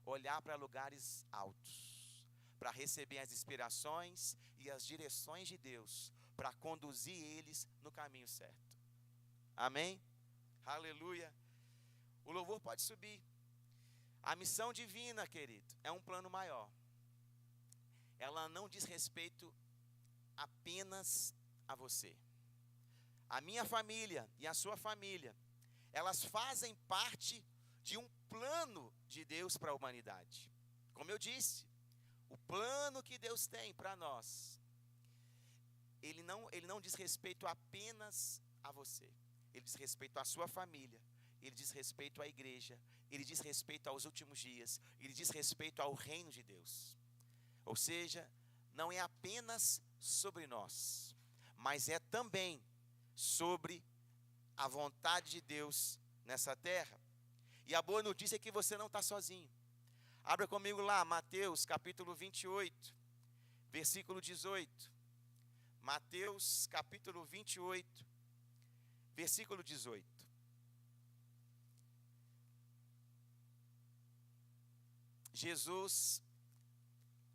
Speaker 1: olhar para lugares altos, para receber as inspirações e as direções de Deus, para conduzir eles no caminho certo. Amém? Aleluia. O louvor pode subir. A missão divina, querido, é um plano maior. Ela não diz respeito apenas a você. A minha família e a sua família, elas fazem parte de um plano de Deus para a humanidade. Como eu disse, o plano que Deus tem para nós ele não diz respeito apenas a você. Ele diz respeito à sua família. Ele diz respeito à igreja. Ele diz respeito aos últimos dias. Ele diz respeito ao reino de Deus. Ou seja, não é apenas sobre nós, mas é também sobre a vontade de Deus nessa terra. E a boa notícia é que você não está sozinho. Abra comigo lá, Mateus capítulo 28, versículo 18. Mateus capítulo 28, versículo 18. Jesus,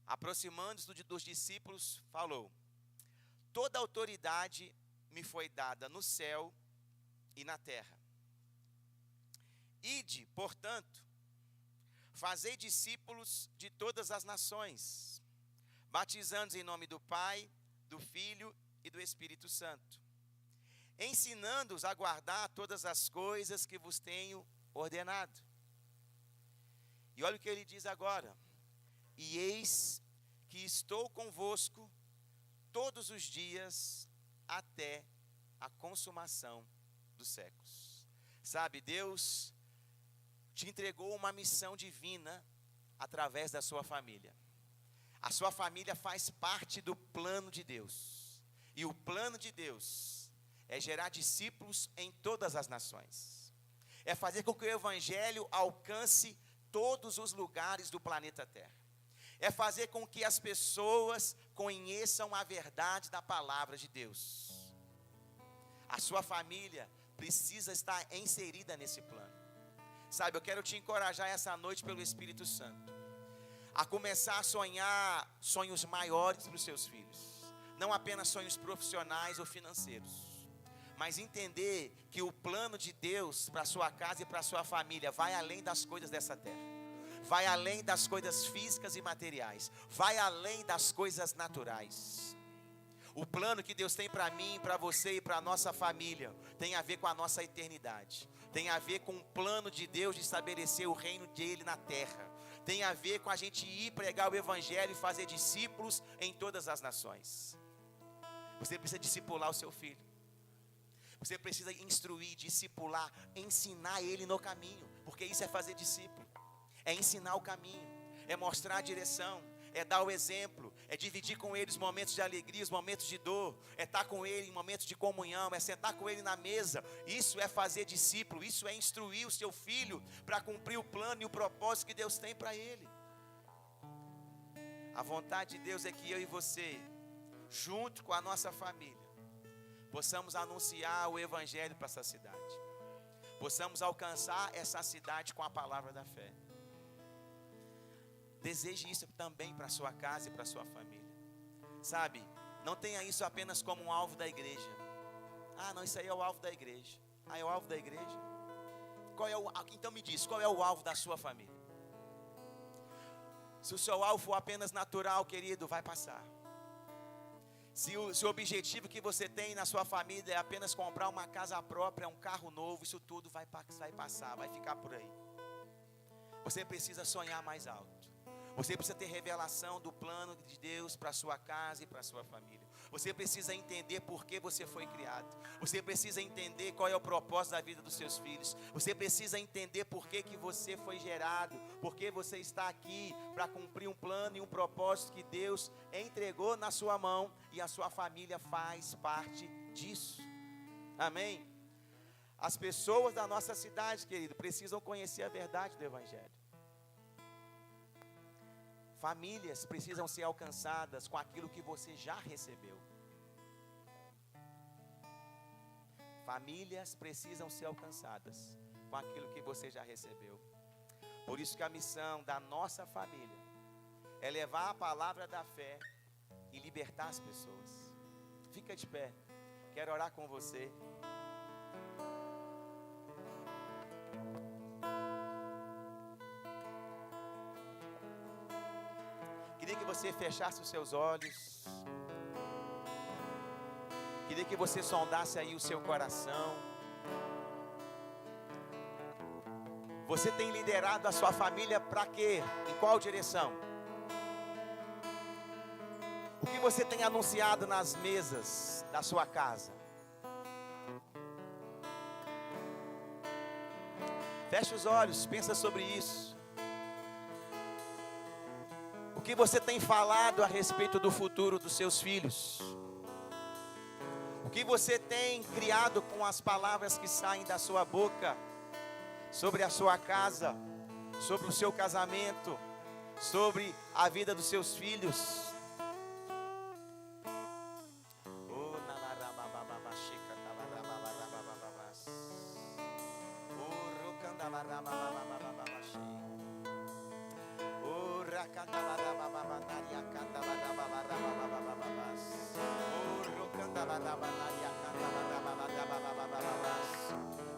Speaker 1: aproximando-se dos discípulos, falou: toda autoridade me foi dada no céu e na terra. Ide, portanto, fazei discípulos de todas as nações, batizando-os em nome do Pai, do Filho e do Espírito Santo, ensinando-os a guardar todas as coisas que vos tenho ordenado. E olha o que ele diz agora: e eis que estou convosco todos os dias até a consumação dos séculos. Sabe, Deus te entregou uma missão divina através da sua família. A sua família faz parte do plano de Deus. E o plano de Deus é gerar discípulos em todas as nações. É fazer com que o evangelho alcance todos os lugares do planeta Terra. É fazer com que as pessoas conheçam a verdade da palavra de Deus. A sua família precisa estar inserida nesse plano. Sabe, eu quero te encorajar essa noite pelo Espírito Santo a começar a sonhar sonhos maiores para os seus filhos. Não apenas sonhos profissionais ou financeiros, mas entender que o plano de Deus para a sua casa e para a sua família vai além das coisas dessa terra. Vai além das coisas físicas e materiais. Vai além das coisas naturais. O plano que Deus tem para mim, para você e para a nossa família tem a ver com a nossa eternidade. Tem a ver com o plano de Deus de estabelecer o reino dele na terra. Tem a ver com a gente ir pregar o evangelho e fazer discípulos em todas as nações. Você precisa discipular o seu filho. Você precisa instruir, discipular, ensinar ele no caminho. Porque isso é fazer discípulo. É ensinar o caminho, é mostrar a direção, é dar o exemplo, é dividir com ele os momentos de alegria, os momentos de dor, é estar com ele em momentos de comunhão, é sentar com ele na mesa. Isso é fazer discípulo, isso é instruir o seu filho para cumprir o plano e o propósito que Deus tem para ele. A vontade de Deus é que eu e você, junto com a nossa família, possamos anunciar o evangelho para essa cidade, possamos alcançar essa cidade com a palavra da fé. Deseje isso também para a sua casa e para a sua família. Sabe, não tenha isso apenas como um alvo da igreja. Ah, não, isso aí é o alvo da igreja. Ah, é o alvo da igreja? Então me diz, qual é o alvo da sua família? Se o seu alvo for apenas natural, querido, vai passar. Se o objetivo que você tem na sua família é apenas comprar uma casa própria, um carro novo, isso tudo vai passar, vai ficar por aí. Você precisa sonhar mais alto. Você precisa ter revelação do plano de Deus para a sua casa e para a sua família. Você precisa entender por que você foi criado. Você precisa entender qual é o propósito da vida dos seus filhos. Você precisa entender por que você foi gerado. Por que você está aqui para cumprir um plano e um propósito que Deus entregou na sua mão. E a sua família faz parte disso. Amém? As pessoas da nossa cidade, querido, precisam conhecer a verdade do evangelho. Famílias precisam ser alcançadas com aquilo que você já recebeu. Famílias precisam ser alcançadas com aquilo que você já recebeu. Por isso que a missão da nossa família é levar a palavra da fé e libertar as pessoas. Fica de pé, quero orar com você. Queria que você fechasse os seus olhos. Queria que você sondasse aí o seu coração. Você tem liderado a sua família para quê? Em qual direção? O que você tem anunciado nas mesas da sua casa? Feche os olhos, pensa sobre isso. O que você tem falado a respeito do futuro dos seus filhos? O que você tem criado com as palavras que saem da sua boca sobre a sua casa, sobre o seu casamento, sobre a vida dos seus filhos?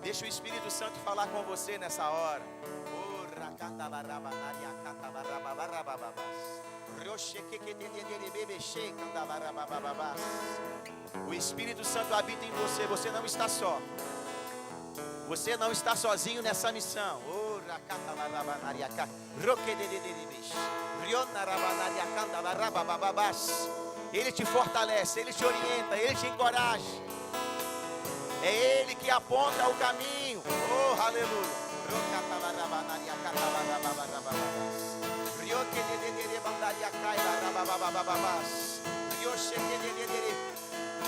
Speaker 1: Deixa o Espírito Santo falar com você nessa hora. O Espírito Santo habita em você. Você não está só. Você não está sozinho nessa missão. Ele te fortalece, Ele te orienta, Ele te encoraja. É Ele que aponta o caminho. Oh, aleluia.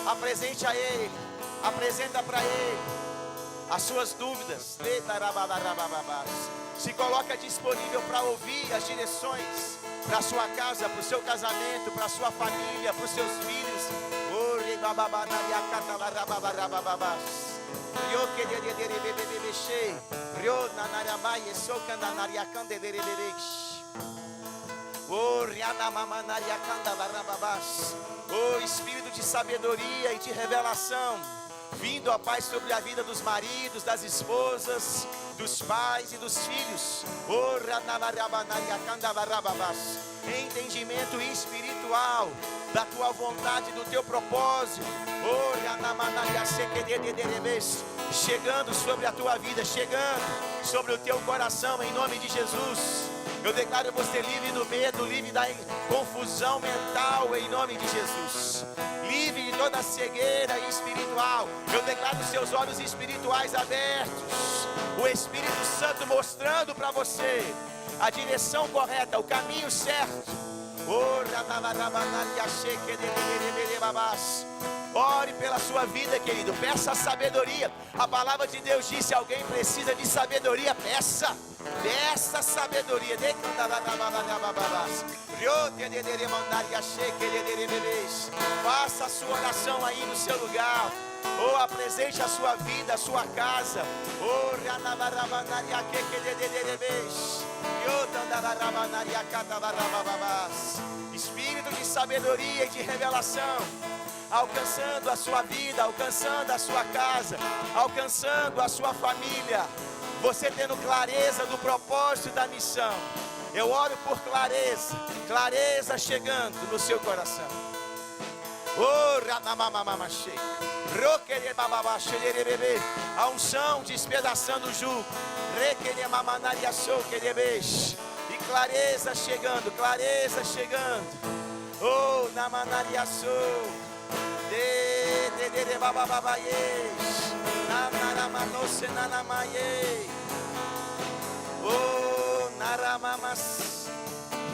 Speaker 1: Apresente a Ele, apresenta para Ele as suas dúvidas. Se coloca disponível para ouvir as direções para a sua casa, para o seu casamento, para a sua família, para os seus filhos. Oh, Espírito de sabedoria e de revelação, vindo a paz sobre a vida dos maridos, das esposas, dos pais e dos filhos. Entendimento espiritual da tua vontade, do teu propósito. Chegando sobre a tua vida, chegando sobre o teu coração, em nome de Jesus. Eu declaro você livre do medo, livre da confusão mental, em nome de Jesus. Livre de toda cegueira espiritual. Eu declaro seus olhos espirituais abertos. O Espírito Santo mostrando para você a direção correta, o caminho certo. Ore pela sua vida, querido. Peça sabedoria. A palavra de Deus diz: se alguém precisa de sabedoria, peça. Peça sabedoria. Faça a sua oração aí no seu lugar. Ou apresente a sua vida, a sua casa. Espírito de sabedoria e de revelação, alcançando a sua vida, alcançando a sua casa, alcançando a sua família. Você tendo clareza do propósito da missão. Eu oro por clareza, clareza chegando no seu coração. A unção despedaçando o jugo. E clareza chegando, clareza chegando. Oh, namanariaçou. De babababaiês. Nanaramanose nanamaie. Oh, naramamas.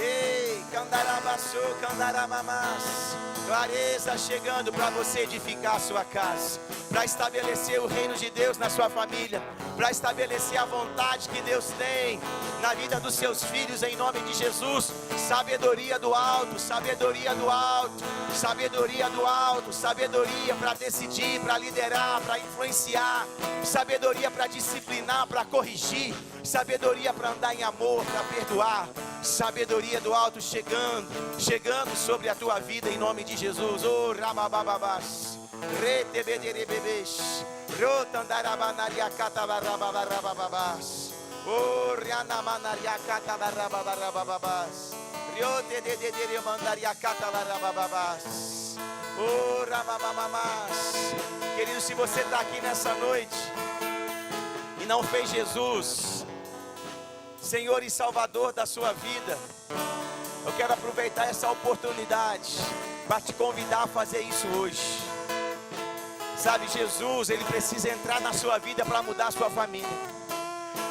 Speaker 1: Ei, candarabaçou, candaramamas. Clareza chegando para você edificar a sua casa, para estabelecer o reino de Deus na sua família, para estabelecer a vontade que Deus tem na vida dos seus filhos, em nome de Jesus. Sabedoria do alto, sabedoria do alto, sabedoria do alto, sabedoria para decidir, para liderar, para influenciar, sabedoria para disciplinar, para corrigir, sabedoria para andar em amor, para perdoar. Sabedoria do alto chegando sobre a tua vida, em nome de Jesus. Oh, ramabababás, retebederebebês, rotandarabanaria-catabarababababás, oh, rianamanariacatabarababababás, riotedederemandariacatabarabababás, oh, ramamamamás. Querido, se você está aqui nessa noite e não fez Jesus Senhor e Salvador da sua vida, eu quero aproveitar essa oportunidade para te convidar a fazer isso hoje. Sabe, Jesus, Ele precisa entrar na sua vida para mudar a sua família.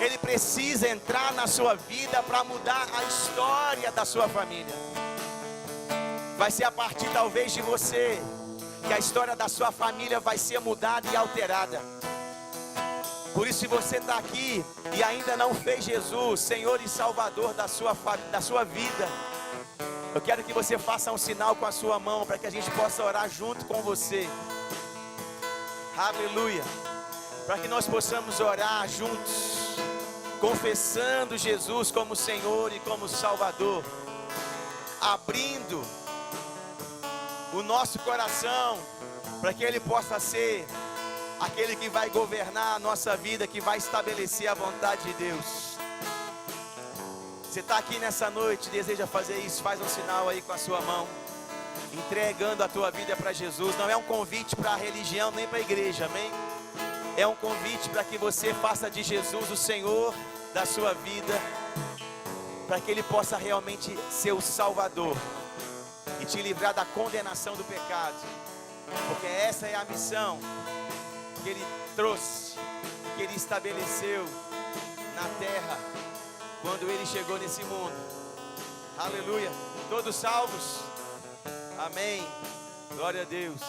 Speaker 1: Ele precisa entrar na sua vida para mudar a história da sua família. Vai ser a partir talvez de você que a história da sua família vai ser mudada e alterada. Por isso, se você está aqui e ainda não fez Jesus Senhor e Salvador da sua vida, eu quero que você faça um sinal com a sua mão para que a gente possa orar junto com você. Aleluia. Para que nós possamos orar juntos, confessando Jesus como Senhor e como Salvador, abrindo o nosso coração para que Ele possa ser aquele que vai governar a nossa vida, que vai estabelecer a vontade de Deus. Você está aqui nessa noite, deseja fazer isso? Faz um sinal aí com a sua mão, entregando a tua vida para Jesus. Não é um convite para a religião, nem para a igreja, amém? É um convite para que você faça de Jesus o Senhor da sua vida, para que Ele possa realmente ser o Salvador e te livrar da condenação do pecado, porque essa é a missão que Ele trouxe, que Ele estabeleceu na terra, quando Ele chegou nesse mundo. Aleluia. Todos salvos? Amém. Glória a Deus.